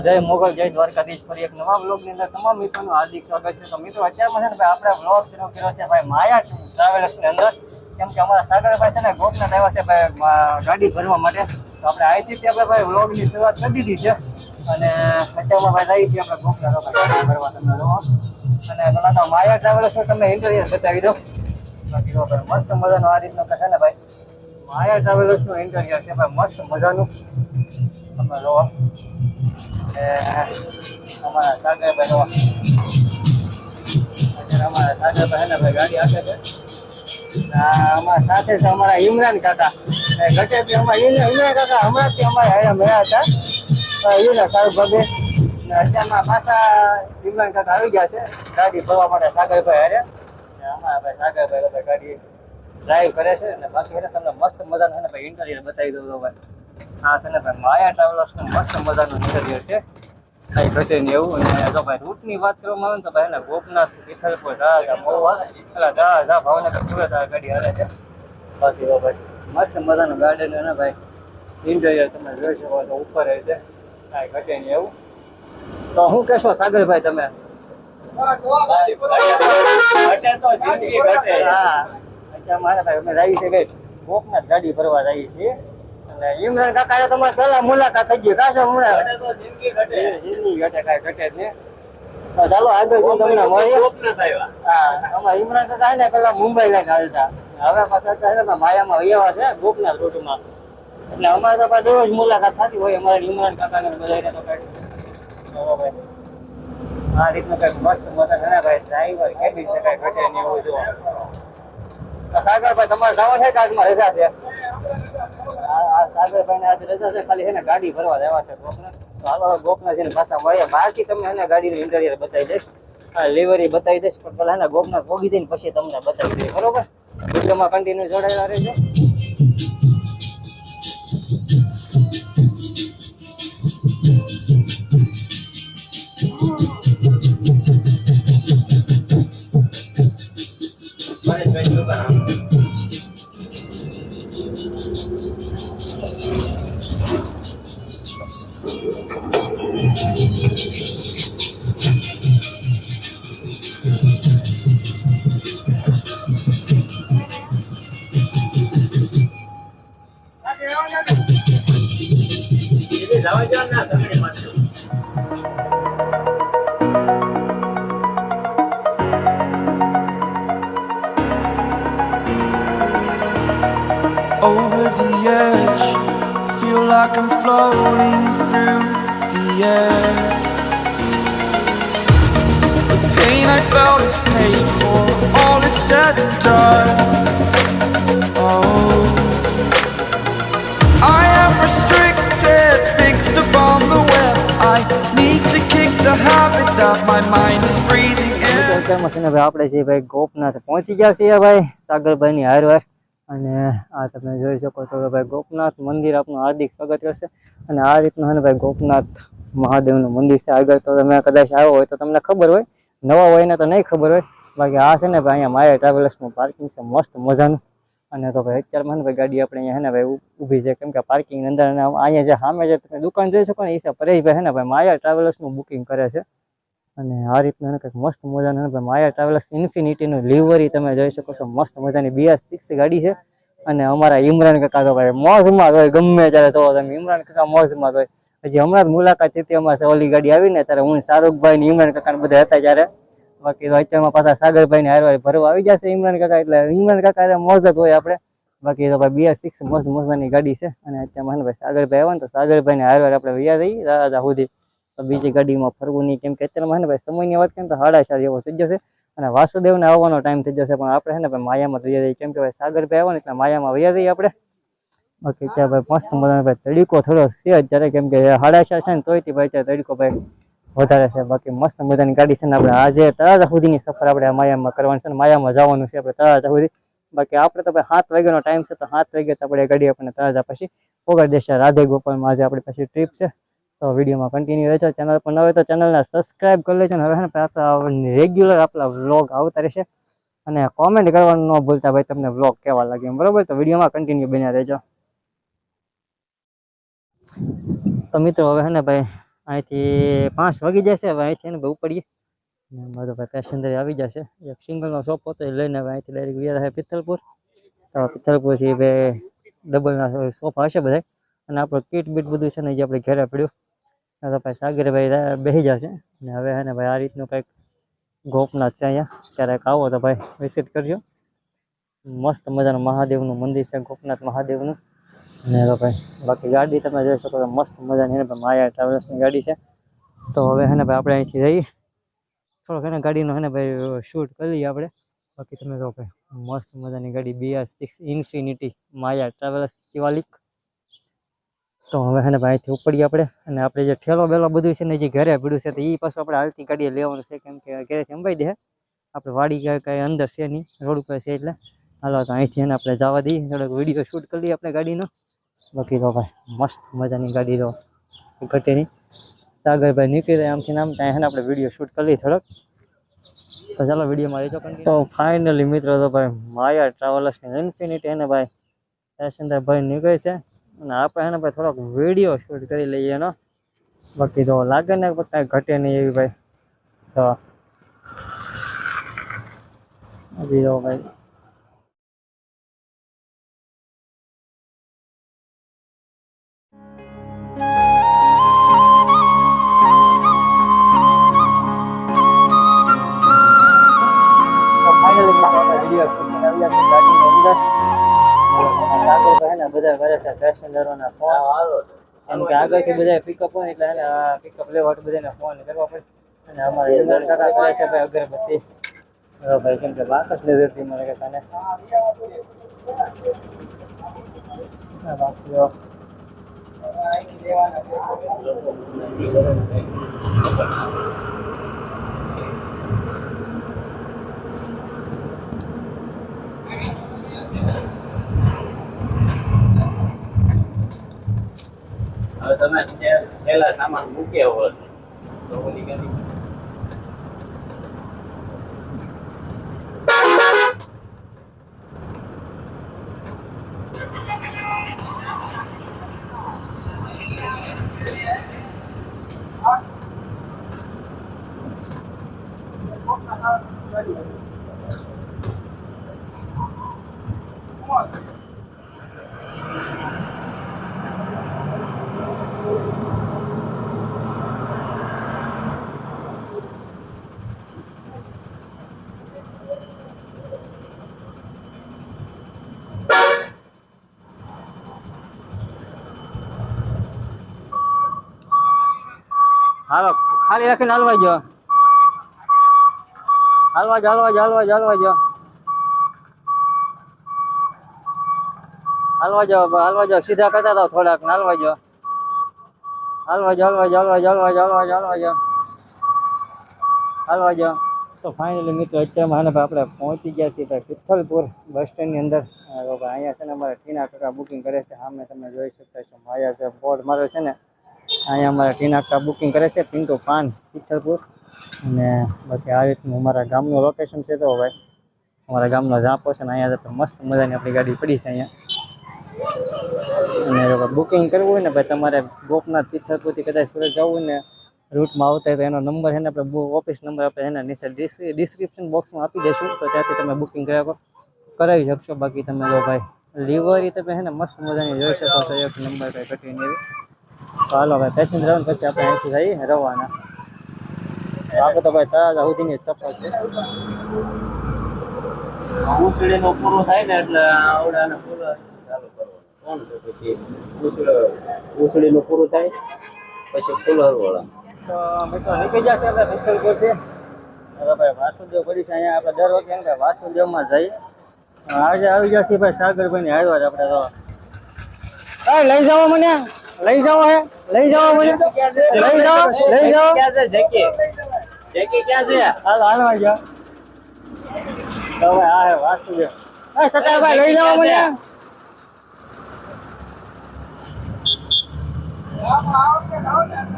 જય મોગલ જય દ્વારકાધીશ ફરી એક નવા બ્લોગની અંદર તમામ મિત્રોનું હાર્દિક સ્વાગત છે. તો મિત્રો અત્યારમાં છે ને ભાઈ આપણે બ્લોગ શરૂ કર્યો છે ભાઈ માયા ટ્રાવેલર્સની અંદર, કેમ કે અમારા સાગરભાઈ છે ને ગોપનાથ આવ્યા છે ભાઈ ગાડી ભરવા માટે. તો આપણે અહીંથી આપણે ભાઈ બ્લોગની શરૂઆત કરી દીધી છે અને અત્યારમાં ભાઈ જઈએ છીએ આપણે ગોપનાથ ગાડી ભરવા. તમે જોવો અને ઘણા માયા ટ્રાવેલર્સનું તમને ઇન્ટરવ્યુ બતાવી દો. બાકી મસ્ત મજાનું આ રીતનું છે ને ભાઈ માયા ટ્રાવેલર્સનું ઇન્ટરવ્યુ છે ભાઈ, મસ્ત મજાનું તમે જોવો. અમારા સાગરભાઈ જોવા અત્યારે અમારા સાગરભાઈ ને ભાઈ ગાડી આપે છે. અમારા સાથે છે અમારા ઇમરાન કાકા ઘટે અમારા ઇમરાન કાકા હમણાંથી અમારે અહીંયા મળ્યા હતા એને સારું ભગે. અત્યારમાં પાછા ઇમરાન કાકા આવી ગયા છે ગાડી ભરવા માટે સાગરભાઈ હારે. અમારા ભાઈ સાગરભાઈ ગાડી ડ્રાઈવ કરે છે અને બાકી એને તમને મસ્ત મજાનું છે ને ભાઈ ઇન્ટરવ્યુ બતાવી દઉં ભાઈ. હા છે ને ભાઈ માયા ટ્રાવેલર્સનું મસ્ત મજાનું ઇન્ટરવ્યુ છે કઈ ઘટે નહીં એવું. અને જો ભાઈ રૂટની વાત કરવામાં આવે ને તો ભાઈ એને ગોપનાથ તિથલપુર જા મહુવા પેલા જા ભાવનગર સુરત આ ગાડી હાલે છે. બાકી તો ભાઈ મસ્ત મજાનું ગાર્ડન અને ભાઈ ઇન્ટરવ્યુ તમે જોઈ શકો તો ઉપર છે કાંઈ ઘટે નહીં એવું. તો શું કહેશો સાગરભાઈ તમે? હા અત્યારે મારે ભાઈ અમે જઈએ છીએ ભાઈ ગોપનાથ ગાડી ભરવા જઈએ છીએ. અને ઇમરાન કાકા તમારે પેલા મુલાકાત થઈ ગઈ કાશે હમણાં જિંદગી ઘટે કાંઈ ઘટે જ નહીં. ચાલો આગળ તમને મળીએ. હા અમારા ઇમરાન કાકા ને પેલા મુંબઈ લઈને આવતા, હવે પાછા માયામાં વૈયા છે ગોપનાથ રૂટમાં. એટલે અમારે તો પાછું રોજ મુલાકાત થતી હોય અમારે ઇમરાન કાકા ને બધાને. તો કઈ આ રીતનું કઈક મસ્ત મજા છે ને ભાઈ, ડ્રાઈવર કેબિન છે કઈ ઘટે નહીં એવું જોવા. સાગરભાઈ તમારે જવા છે કે આજમાં રજા છે? સાગરભાઈ ને આજે રજા છે, ખાલી એને ગાડી ભરવા રહેવા છે ગોપનાથ. તો હાલો ગોપનાથ છે પાછા મળીએ. બાકી તમને એને ગાડીનું ઇન્ટરવ્યુ બતાવી દઈશ, લિવરી બતાવી દઈશ, પણ પેલા એને ગોપનાથ પોગી જઈને પછી તમને બતાવી દઈશ. બરોબર, વિડીયોમાં કન્ટિન્યુ જોડાયેલા રહેજો. Over the edge, feel like I'm floating through the air. The pain I felt is paid for, all is said and done. Oh, I am restricted, fixed upon the web. I need to kick the habit that my mind is breathing in. આપણે જે ભાઈ ગોપનાથ પહોંચી ગયા છીએ ભાઈ સાગરભાઈ ની હારવાર. અને આ તમે જોઈ શકો છો કે ભાઈ ગોપનાથ મંદિર આપનું હાર્દિક સ્વાગત કરશે. અને આ રીતનું છે ને ભાઈ ગોપનાથ મહાદેવનું મંદિર છે. આગળ તો તમે કદાચ આવ્યો હોય તો તમને ખબર હોય, નવા હોય ને તો નહીં ખબર હોય. બાકી આ છે ને ભાઈ અહીંયા માયા ટ્રાવેલર્સનું પાર્કિંગ છે મસ્ત મજાનું. અને તો ભાઈ અત્યારમાં ભાઈ ગાડી આપણે અહીંયા છે ને ભાઈ ઊભી છે, કેમ કે પાર્કિંગની અંદર અને અહીંયા જે સામે જે તમે દુકાન જોઈ શકો ને એ છે પરેશભાઈ છે ને ભાઈ માયા ટ્રાવેલર્સનું બુકિંગ કરે છે. અને આ રીતનું કંઈક મસ્ત મજાનું ભાઈ માયા ટ્રાવેલર્સ ઇન્ફિનિટીનું લિવરી તમે જોઈ શકો છો. મસ્ત મજાની BR6 ગાડી છે. અને અમારા ઇમરાન કાકા તો ભાઈ મોજમાં જ હોય, ગમે ત્યારે તો તમે ઇમરાન કાકા મોજમાં જ હોય. હજી હમણાં જ મુલાકાત થતી અમારે ઓલી ગાડી આવી ને ત્યારે હું શાહરુખભાઈ ને ઇમરાન કાકા બધા હતા ત્યારે. બાકી તો અત્યારમાં પાછા સાગરભાઈ ને હારવા ભરવા આવી જશે ઇમરાન કાકા, એટલે ઇમરાન કાકા મોજ જ હોય આપણે. બાકી તો ભાઈ BR6 મસ્ત મજાની ગાડી છે. અને અત્યારમાં ભાઈ સાગરભાઈ આવે ને તો સાગરભાઈ ને હારવાર આપણે વૈયા જઈએ રાજા સુધી. તો બીજી ગાડીમાં ફરવું નહીં, કેમ કે અત્યારમાં ને ભાઈ સમયની વાત કેમ તો 4:30 જેવો થઈ જશે. અને વાસુદેવને આવવાનો ટાઈમ થઈ જશે, પણ આપણે છે ને ભાઈ માયામાં વૈયા જઈએ, કેમ કે ભાઈ સાગરભાઈ આવે ને એટલે માયામાં વૈયા જઈએ આપણે. બાકી ત્યાં ભાઈ મસ્ત મજાનો ભાઈ તડીકો થોડો છે અત્યારે, કેમ કે 4:30 છે ને તોય ભાઈ ત્યાં તડીકો ભાઈ વધારે છે. બાકી મસ્ત મજાની ગાડી છે ને આપણે આજે તળાજા સુધીની સફર આપણે માયામાં કરવાની છે ને માયામાં જવાનું છે આપણે તળાજા સુધી. બાકી આપણે તો ભાઈ 7 વાગ્યાનો ટાઈમ છે, તો 7 વાગ્યા તો આપણે ગાડી આપણને તળાજા પછી પોગાડી દેશે. રાધે ગોપાલમાં આજે આપણી પાછી ટ્રીપ છે. તો વિડીયોમાં કન્ટિન્યુ રહેજો. ચેનલ પર ન હોય તો ચેનલને સબસ્ક્રાઈબ કરી લેજો. હવે ને આપણા રેગ્યુલર આપણા વ્લોગ આવતા રહેશે. અને કોમેન્ટ કરવાનું ન ભૂલતા ભાઈ તમને વ્લોગ કેવા લાગે એમ, બરોબર? તો વિડીયોમાં કન્ટિન્યુ બન્યા રહેજો. તો મિત્રો હવે હે ને ભાઈ અહીંથી 5 વાગી જશે. હવે અહીંથી એને ઉપડીએ ને મારો ભાઈ પેસેન્જર આવી જશે. એક સિંગલનો શોપ હતો એ લઈને હવે અહીંથી ડાયરેક્ટ ગયા રહે પિત્તલપુર. તો પિત્તલપુરથી ભાઈ ડબલના સોફા હશે બધા અને આપણું કીટ બીટ બધું છે ને જે આપણે ઘરે પડ્યું તો ભાઈ સાગરભાઈ બેસી જશે. ને હવે હે ને ભાઈ આ રીતનું કંઈક ગોપનાથ છે અહીંયા. ક્યારેક આવો તો ભાઈ વિઝિટ કરજો. મસ્ત મજાનું મહાદેવનું મંદિર છે, ગોપનાથ મહાદેવનું. ને તો ભાઈ બાકી ગાડી તમે જોઈ શકો તો મસ્ત મજાની એને માયા ટ્રાવેલ્સની ગાડી છે. તો હવે હે ને ભાઈ આપણે અહીંથી જઈએ થોડોક એને ગાડીનો હે ને ભાઈ શૂટ કરી લઈએ આપણે. બાકી તમે જો ભાઈ મસ્ત મજાની ગાડી BR6 ઇન્ફિનિટી માયા ટ્રાવેલ્સ શિવાલિક. તો હવે હે ને ભાઈ અહીંથી ઉપડીએ આપણે. અને આપણે જે ઠેલો બેલો બધું છે ને જે ઘરે પડ્યું છે તો એ પાછું આપણે હાલતી ગાડીએ લેવાનું છે, કેમ કે ઘરેથી અંબાઈ દે. આપણે વાડી કાંઈ અંદર છે નહીં, રોડ ઉપર છે એટલે હાલો તો અહીંથી એને આપણે જવા દઈએ. થોડોક વિડીયો શૂટ કરી લઈએ આપણે ગાડીનો. બાકી તો ભાઈ મસ્ત મજાની ગાડી તો ઘટે નહીં. સાગરભાઈ નીકળી જાય આમથી આમ ત્યાં એને આપણે વિડીયો શૂટ કરી લઈએ થોડોક. તો ચાલો વિડીયોમાં રહેજો. તો ફાઇનલી મિત્રો તો ભાઈ માયા ટ્રાવેલર્સની ઇન્ફિનિટી એને ભાઈ પેસેન્જર ભાઈ નીકળે છે અને આપણે એને ભાઈ થોડોક વિડીયો શૂટ કરી લઈએ એનો. બાકી તો લાગે ને કાંઈ ઘટે નહીં એવી ભાઈ. તો હજી તો ભાઈ વિડીયો શૂટ કરીને આવ્યા છે ગાડીની અંદર. આગળ ને બધા કરે છે પેસેન્જરોના ફોન, કેમ કે આગળથી બધા પિકઅપ હોય એટલે એને પિકઅપ લેવા માટે બધાને ફોન કરવા પડે. અને અમારે ઇમરાન કાકા કરે છે ભાઈ અગરબત્તી. ભાઈ કેમ કે વાત જ નથી રહેતી મને કે તને હવે તમે છેલ્લા સામાન મૂક્યા હોય તો ઓલી ગાડી હાલો ખાલી રાખીને હાલવા જો, હાલવા જો, હાલવા જો, હાલવા જો, હાલવા જો, હાલવા જો, હાલવા જો, સીધા કરતા રહો થોડાક, હાલવા જો, હાલવા જો, હાલવા જો, હાલવા જો, હાલવા જો, હાલવા જો, હાલવા જો, હાલવા જો. તો ફાઇનલી મિત્રો અત્યારમાં આપણે પહોંચી ગયા છીએ ભાઈ પિત્તલપુર બસ સ્ટેન્ડની અંદર. અહીંયા છે ને અમારા ટીના કાકા બુકિંગ કરે છે. સામે તમે જોઈ શકતા છો માયા જે બોર્ડ માર્યો છે ને, અહીંયા અમારા ટીના કાકા બુકિંગ કરે છે પિન્ટુ પાન પિત્તલપુર. અને બાકી આ રીતનું અમારા ગામનું લોકેશન છે. તો ભાઈ અમારા ગામનો ઝાપો છે ને અહીંયા તો મસ્ત મજાની આપણી ગાડી પડી છે અહીંયા. અને જો બુકિંગ કરવું હોય ને ભાઈ તમારે ગોપનાથ પિત્તલપુરથી કદાચ સુરત જવું હોય ને રૂટમાં આવતા હોય તો એનો નંબર છે ને આપણે ઓફિસ નંબર આપણે એના નીચે ડિસ્ક્રિપ્શન બોક્સમાં આપી દઈશું. તો ત્યાંથી તમે બુકિંગ કરાવી શકશો. બાકી તમે જો ભાઈ લિવરી તમે છે ને મસ્ત મજાની જોઈ શકો છો, એક નંબર કંઈ ઘટીને એવી. તો હાલો ભાઈ પેસેન્જર આવે પછી આપણે અહીંથી જઈએ રવાના. આપણે તો ભાઈ તળાજા સુધીની સફર છે. ઉસળીનું પૂરું થાય ને એટલે આવડાને પૂરું ચાલુ કરવાનું. કોણ છે પછી ઉસળીનું પૂરું થાય પછી ફૂલ હરવાળા. તો મિત્રો નીકળી જશે આપણે પિત્તલપુરથી. હવે ભાઈ વાસુદેવ પડી છે અહીંયા. આપણે દર વખતે એમ કે વાસુદેવમાં જઈએ. આજે આવી જશે ભાઈ સાગરભાઈની હારવાર આપણે તો. લઈ જાઓ મને, લઈ જાઓ હે, લઈ જાઓ મને, લઈ જાઓ, લઈ જાઓ. ક્યાં છે જેકી? જેકી ક્યાં છે? હાલો હાલવા જાઓ. તો ભાઈ આ હે વાસુદેવ. સકાભાઈ લઈ જાઓ મને.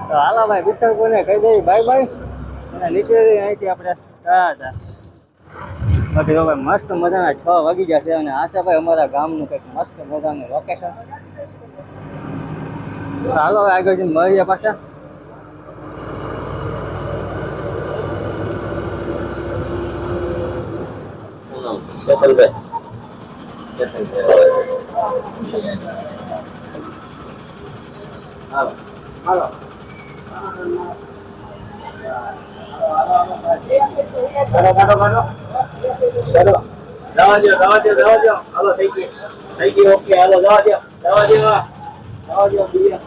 તો હાલો ભાઈ પિત્તલપુરને કહી દઈએ બાય બાય. અને નીકળી અહીંથી આપણે હતા. બાકી તો ભાઈ મસ્ત મજાના 6 વાગી જશે. અને આશાભાઈ અમારા ગામનું કંઈક મસ્ત મજાનું લોકેશન. તો હાલો આગળ જઈને મળીએ પાછા. ચેતનભાઈ હાલો હાલો જવા દો હાલો થઈ ગઈ ઓકે હાલો જવા દો બીજા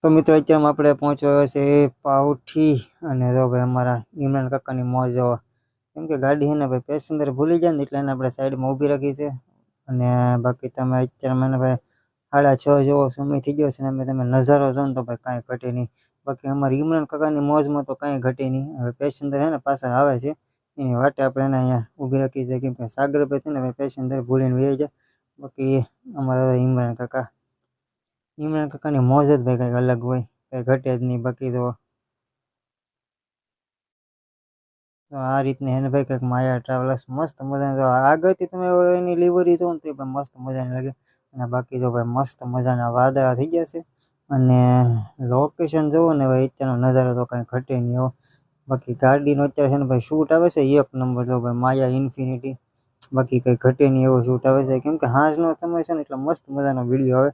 તો મિત્રો અત્યારમાં આપણે પહોંચવા છે પાવઠી અને જો ભાઈ અમારા ઇમરાન કાકાની મોજ જોવા. કેમ કે ગાડી છે ને ભાઈ પેસેન્જર ભૂલી જાય ને એટલે એને આપણે સાઈડમાં ઊભી રાખી છે. અને બાકી તમે અત્યારમાં એને ભાઈ 6:30 જેવો સમય થઈ ગયો છે ને તમે નજારો જો ને તો ભાઈ કાંઈ ઘટે નહીં. બાકી અમારી ઇમરાન કાકાની મોજમાં તો કાંઈ ઘટે નહીં. હવે પેસેન્જર છે ને પાછળ આવે છે એની વાટે આપણે એને અહીંયા ઊભી રાખી છે. કેમ કે સાગરભાઈ છે ને ભાઈ પેસેન્જર ભૂલીને વહી જાય. બાકી અમારા ઇમરાન કાકાની મોજ જ ભાઈ કંઈક અલગ હોય, કંઈ ઘટે જ નહીં. બાકી તો આ રીતની એને ભાઈ કંઈક માયા ટ્રાવેલર્સ મસ્ત મજાની. તો આગળથી તમે એની લિવરી જો ને તો ભાઈ મસ્ત મજાની લાગે. અને બાકી જો ભાઈ મસ્ત મજાના વાદળા થઈ ગયા છે. અને લોકેશન જુઓ ને ભાઈ અત્યારનો નજારો તો કાંઈ ઘટે નહીં એવો. બાકી ગાડીનો અત્યારે છે ને ભાઈ શૂટ આવે છે 1 નંબર. જો ભાઈ માયા ઇન્ફિનિટી, બાકી કંઈ ઘટે નહીં એવો શૂટ આવે છે. કેમ કે હાંજનો સમય છે ને એટલે મસ્ત મજાનો વિડીયો આવે.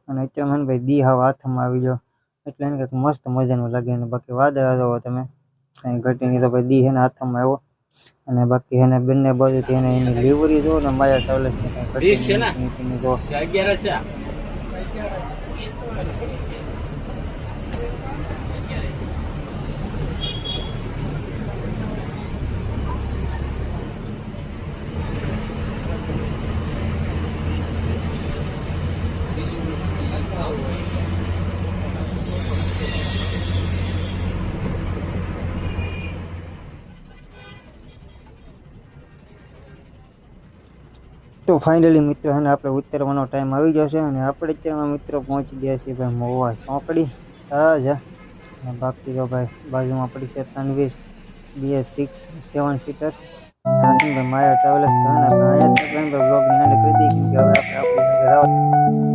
અને અત્યારે મને ભાઈ દી હાવ હાથમાં આવી ગયો એટલે એને કંઈક મસ્ત મજાનું લાગે. અને બાકી વાદળા જોવો તમે, કંઈ ઘટે નહીં. તો ભાઈ દી એને હાથમાં આવ્યો. અને બાકી એને બંને બાજુથી એને એની ડિલિવરી જો ને માયા ટ્રાવેલર્સની કંઈ ઘટે નહીં જો. 11 છે. તો ફાઇનલી મિત્રો છે ને આપણે ઉતરવાનો ટાઈમ આવી ગયો છે. અને આપણે અત્યારમાં મિત્રો પહોંચી ગયા છીએ ભાઈ મહુવા ચોકડી તળાજા. અને બાકી તો ભાઈ બાજુમાં પડી છે તનવીર BS6 7 સીટર. ભાઈ માયા ટ્રાવેલર્સ તો ને અહીંયા જ બ્લોગની એન્ડ કરી દઈએ. કેમ કે હવે આપણે આપણી